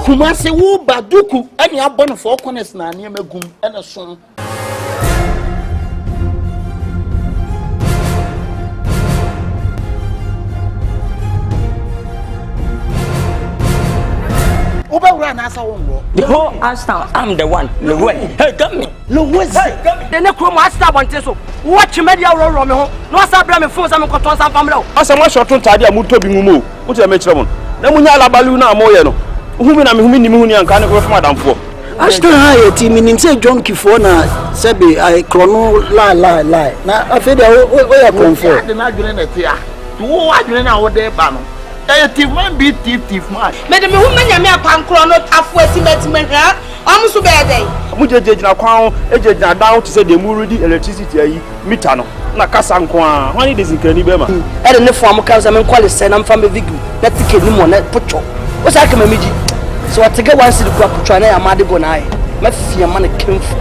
Kumasi wo baduku any abon for corners na near megum and a song. The whole Ashtown, I'm the one. Hey, come me. The necro master wanted so. Watch media roll on me. No, Sabra, phones, I'm going to family. As a much short on tidy, I moved to be moved. What's a metron? Then when you are Baluna Moyano, whom I'm whom and can't go for Madame for. Ashtown high team in say John Kifona, Sebi, I chrono lie. Now, I feel where I come for. The Nagrin at here. Who are you now? There, Bano? Thief man be thief man. Madam, woman, you may come chrono halfway to met. I'm so bad. Muja na kwao eje na down to say the muridi electricity ayi meter no na kasa nkwa hwan dey zinkani be ma e de ne form kan say men kwale say na mfa me vigu na tike ni mo na pocho o sa ka mamiji so watege wan sidi kwa pocho na ya made go na ai ma fia ma na kemfu.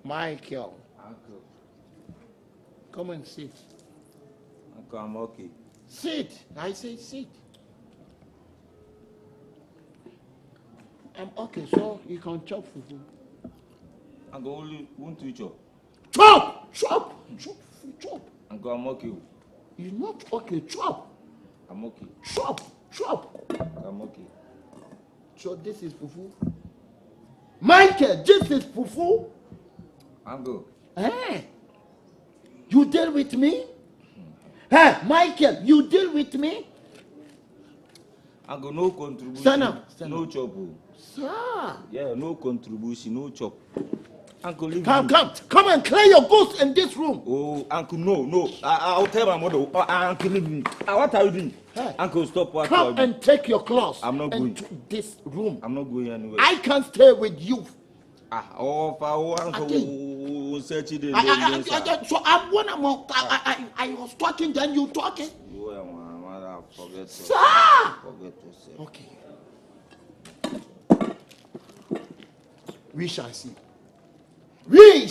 Michael. Uncle. Come and sit. Uncle, I'm okay. Sit. I say sit. I'm okay, so you can chop fufu. Uncle, only want to chop. Chop. Uncle, I'm okay. You're not okay. Chop. I'm okay. Chop. I'm okay. So this is fufu. Michael, this is fufu. Uncle. You deal with me? Michael, you deal with me? Uncle, no contribution. Stand up. No chop. Sir. Yeah, no contribution, no chop. Uncle, leave Come and clear your goods in this room. Oh, Uncle, no. I'll tell my mother. Uncle, leave me. What are you doing? Hey. Uncle, stop. What Come and take your clothes. I'm not going to this room. I'm not going anywhere. I can't stay with you. Uncle, search it. So I'm one among. I was talking, then you talking. Forget. Sir. Forget to say. Okay. We shall see. We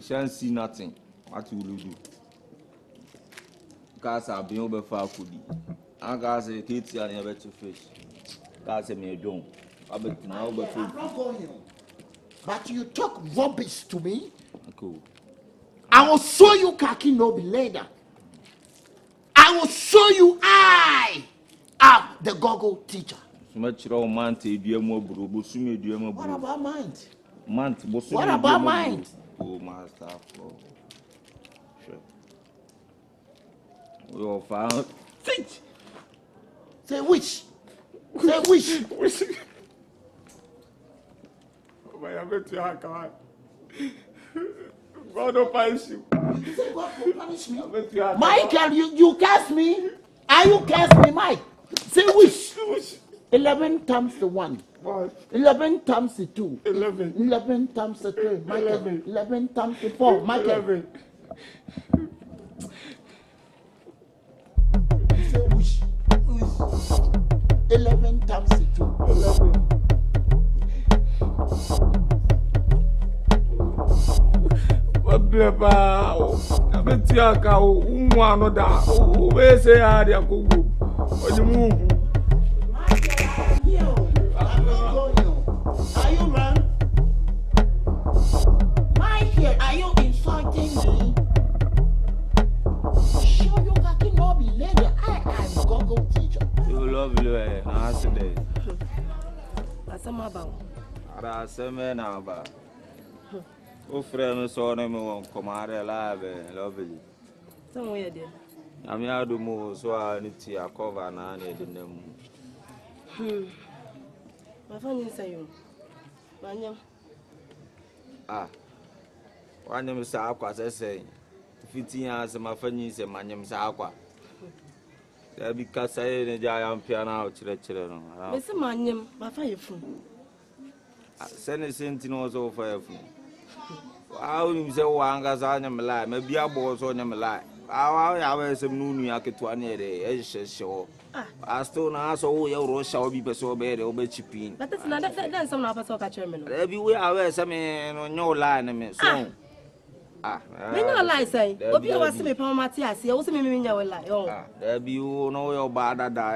shall see nothing. What will you do? Because I've been over far foodie. I got a kitty and a better fish. That's a mere dome. I'm not going. But you talk rubbish to me. Cool. I will show you khaki no be later. I will show you I am the goggle teacher. What about mind? What about mind? Oh, master. Sure. We all found. Say which? Say which? I'm going to hack God will punish you. God will punish me. Michael, you curse me. Are you curse me, Mike? Say which? 11 times the 1. What? 11 times the 2. 11. 11 times the 3. Michael. 11 times the 4. Michael. 11. Say which? 11 times the 2. 11. Abetiaka umwano da ubese yari akugu ojimu Are you wrong? Michael, are you insulting me? Sure you can not be later. I am goggle teacher. You love you today. Asama ba. Ara seme na ba. O frère so na me won komare live lovely. So we dey. Ami adu mo so aniti akova na na de nam. My phone is saying. Manyam. Ah. One name is Aqua, say 15 years, my friend is my name is Aqua. There because I am piano children. Miss Manyam, my fire phone. Send a sentinels over. How you say Wangas on them lie, maybe a boss on them lie. I have some noon yaki to an area, show. I still now so your roast shall be so bad over chipping. But that's not that some of us talk at German. Everywhere I wear some on your line, so. Ah, Me no lie say. Obi o wase me pon mate ase. O se me nya we lie. Oh. Ah, there be you know your bad da.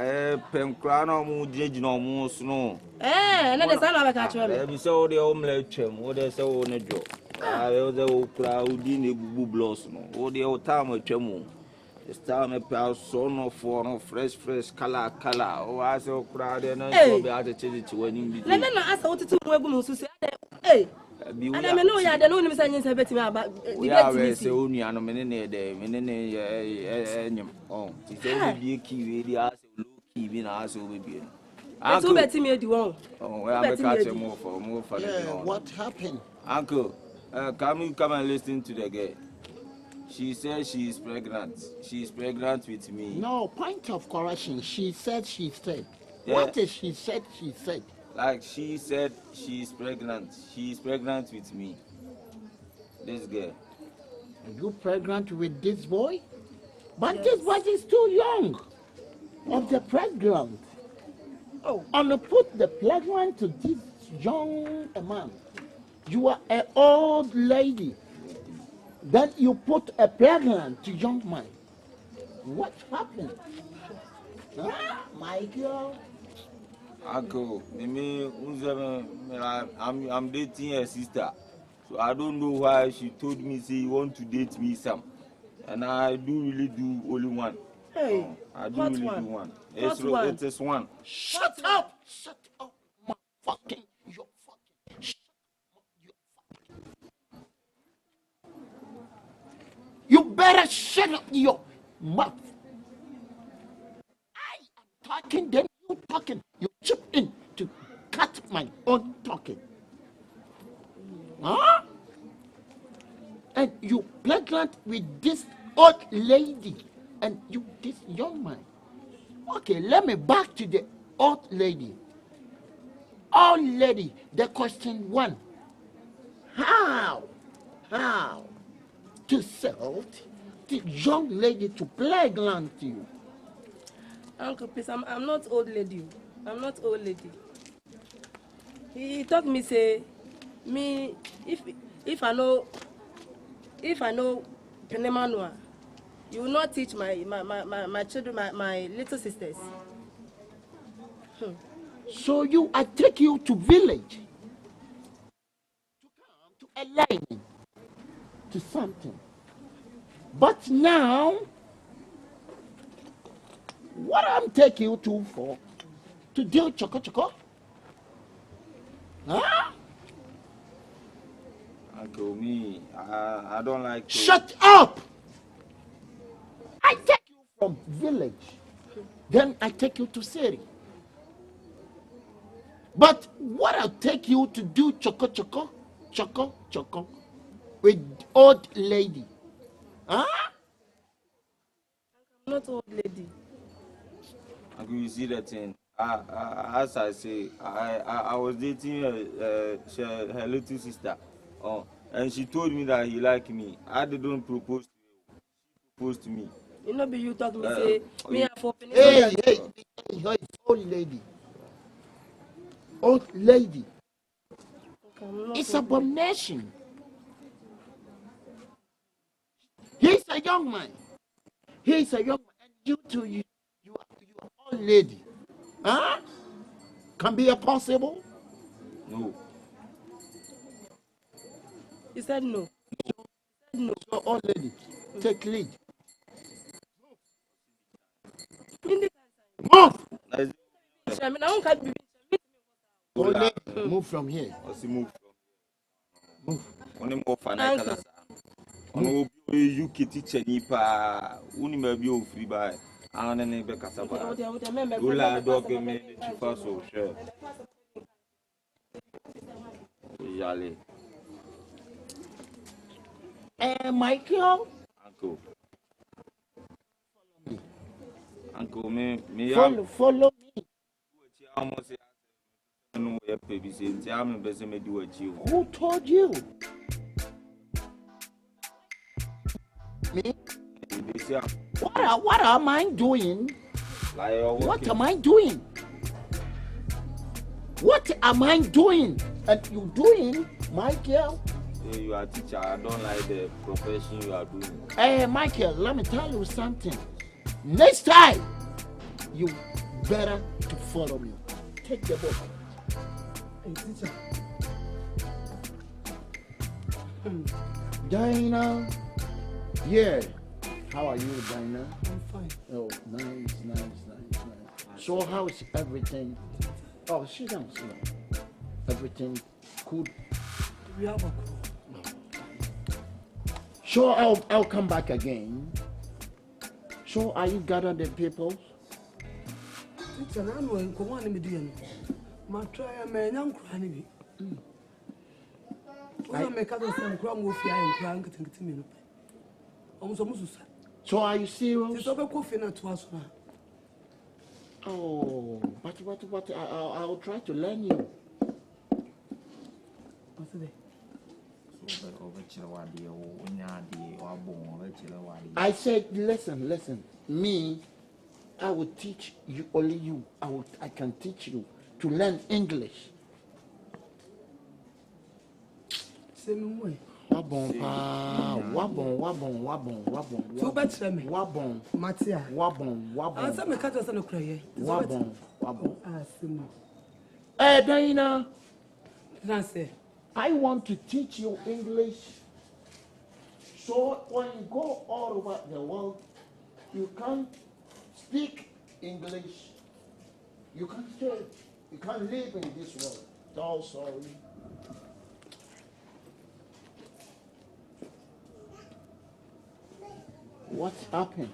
Penkra no mu jeji no mu sno. Na de say na be ka chere me. There be so the omelet twem. O de say o ne jo. Ah, we de o kra o di ne bubu bloss no. O de o time twem. This time me pa so no for no fresh color. O ase o kra de na so be ate cheji ti wani bi. Le me na asa o titu mu egu mu susu. Eh. Ada me no ya de no ni say nyin say betimi aba. We are say onu anu me ne de me ne enyim. Oh, ti say we bi ki we di ase low key bi na ase we bi. Uncle betimi edi won. Oh, we are catch more for What happened? Uncle, come and listen to the girl. She said she is pregnant. She is pregnant with me. No, point of correction. She said. Yeah. What is she said? Like she said she is pregnant. She is pregnant with me. This girl. Are you pregnant with this boy? But this boy is too young. Of the pregnant. Oh. And put the pregnant to this young man. You are an old lady. Then you put a pregnant to young man. What happened? Ah, my girl. Uncle, I'm dating her sister. So I don't know why she told me say you want to date me some. And I do really do only one. Hey, I do really do one. It is one. Shut up, my fucking, you're fucking, shut up, you're fucking. You better shut up your mouth. I am talking, then you talking. You chip in to cut my own talking. Huh? And you pregnant with this old lady and you this young man. Okay, let me back to the old lady. Old lady, the question one. How to sell the young lady to pregnant you? Uncle, please, I'm not old lady. I'm not old lady. He told me say me if I know Penemanua, you will not teach my children, my little sisters. So I take you to village to come to a line to something. But now, what I'm taking you to for? To do choco? Huh? Uncle, me, I don't like to... Shut up! I take you from village, then I take you to city. But what I'll take you to do choco with old lady. Huh? I'm not old lady. Uncle, you see that thing? As I say, I was dating her little sister. Oh, and she told me that he liked me. I didn't propose to her. She proposed to me. You know, be you talk me say me have open. Hey, old lady. Old lady. It's abomination. He's a young man. And you two, you are old lady. Huh? Can be possible? No. You said no. No. So old lady, take lead. Move! Old lady, move from here. Move. Move. You teacher nipa uni o free by anane be kasaba ula dog me chifa so sure yale Michael. Uncle. Uncle, me Follow me. almost no baby saying, tell me best me do what you. Who told you? Me? What am I doing? What am I doing? What am I doing? And you doing, Michael? You are a teacher. I don't like the profession you are doing. Hey, Michael, let me tell you something. Next time, you better to follow me. Take the book. Hey, teacher. Dinah. Yeah. How are you, Dinah? I'm fine. Oh, nice. So how's everything? Oh, sit down. Everything good? We have a call. Sure, I'll come back again. So are you gathering the people? Teacher, I know in command me. My try a man, young cranny. I make others and cram with you and crank it to me. Almost. So are you serious? It's over coffee not to us now. Oh, but I'll try to learn you. What's it? I said, listen. Me, I will teach you, only you. I can teach you to learn English. Same way. Wabon. So better me. Wabon. Matia. Wabon. Answer me catch us on the cry. Wabon. Ah, Simo. Hey, Diana. Nancy. I want to teach you English. So when you go all over the world, you can't speak English. You can't stay. You can't live in this world. Oh, sorry. What happened?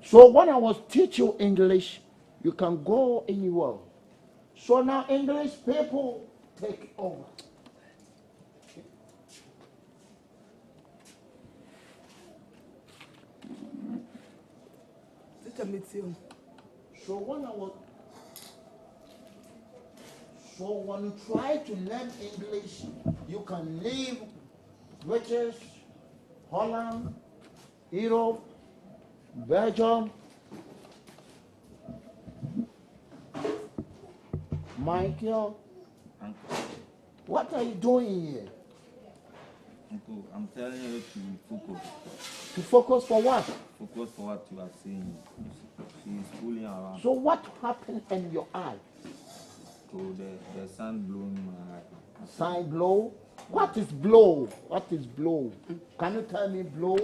So when I was teaching you English, you can go anywhere. So now English people take over. So when you try to learn English, you can leave British, Holland, Europe, Belgium. Michael, Uncle. what are you doing here? Uncle, I'm telling you to focus. To focus for what? Focus for what you are saying. She's fooling around. So what happened in your eye? So the sun blowing my eye. Sign blow? What is blow? What is blow? Can you tell me blow?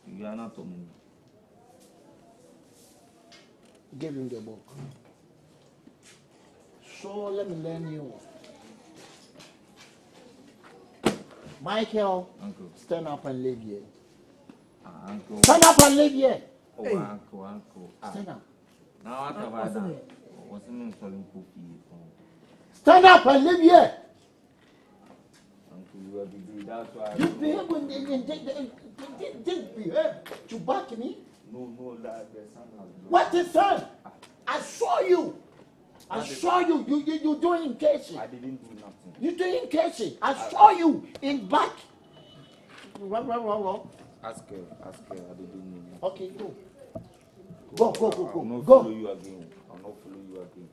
You are not on me. Give him the book. So let me learn you. Michael, Uncle. stand up and live here. Uncle. Stand up and live here. Oh, Hey. Uncle. Stand up. Now what have I done? What's the name calling cookie? Stand up and live here. Uncle, you are busy. That's why. You behave when they behave to back me. No, that the sun has blown. What is son? I saw you. I saw you. You doing casing. I didn't do nothing. You doing casing. I saw you in back. Wrong. Ask her. I didn't know. Okay, go. I'll not Go. follow you again. I'll not follow you again.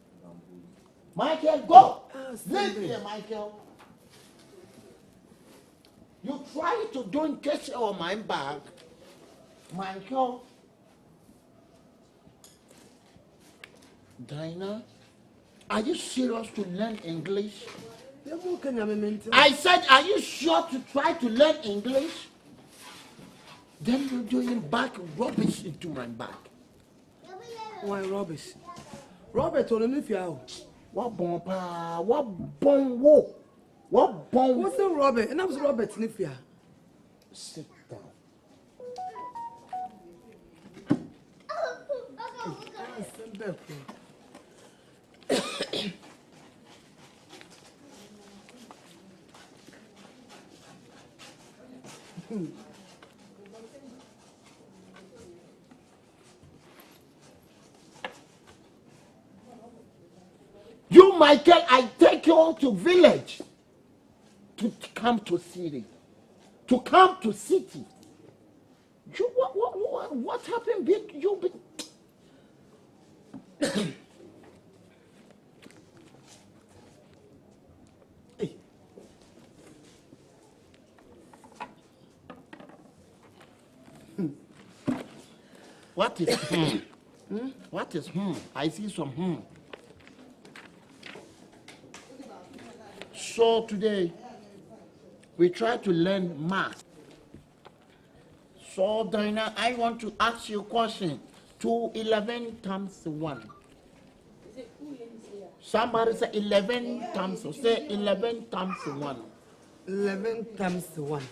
Michael, go. Leave Leave here, Michael. You try to do casing on my back. Michael. Dinah, are you serious to learn English? I said, are you sure to try to learn English? Then you're doing back rubbish into my back. Why rubbish? Robert, on if you are. What bon pa? What bon wo? What bon? What's the Robert? And I was Robert Nifia. Sit down. You, Michael, I take you all to village to come to city. To come to city. You, what happened? You What is What is I see some So today we try to learn math. So Dinah, I want to ask you a question. 211 times 1. Somebody say 11 times. Say 11 times 1. 11 times 1.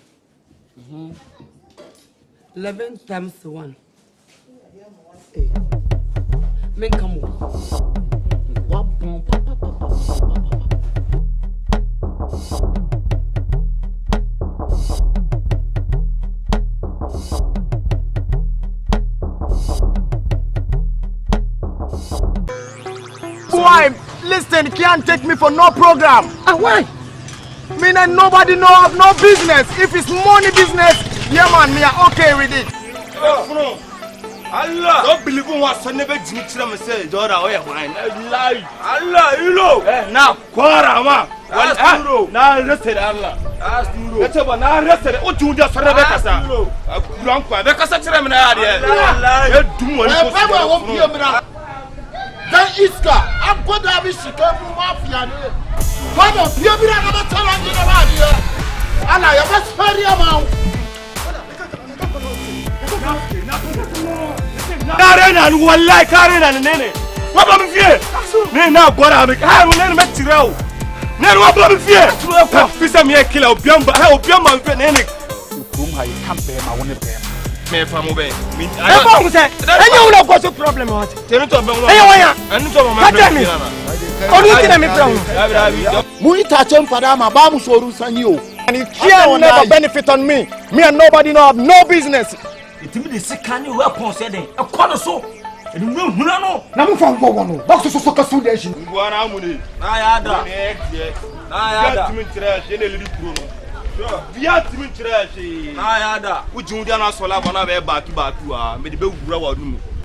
11 times 1. Hey. Men come on. Why? Listen, can't take me for no program. Why? Me and nobody know of no business. If it's money business, yeah man, me are okay with it. Allah, don't believe in what son never did to them say, Dora, oh yeah, wine. Allah, you know. Now, Quara, ma. Now, rested Allah. Let's have an arrested. What do you just for Rebecca? Blanca, Rebecca, Then Iska, I'm going to have a Chicago mafia. What of you? I'm not telling you about here. And I am a very amount. Karen and one like Karen and Nene. What am I fear? Now, what am I will make you know. Now, what am I fear? This is me a killer, Biamba, how Biamba and Nene. Whom I can't bear, I want to bear. Me from away. I don't say, I know what's the problem. Tell me to and it can never benefit on me. Me and nobody know have no business. It means the second you weapon said a corner so. And no, Namu from Gono, box of Sokasudation. Nayada. Nayada. Ujundiana sola bana be back to me the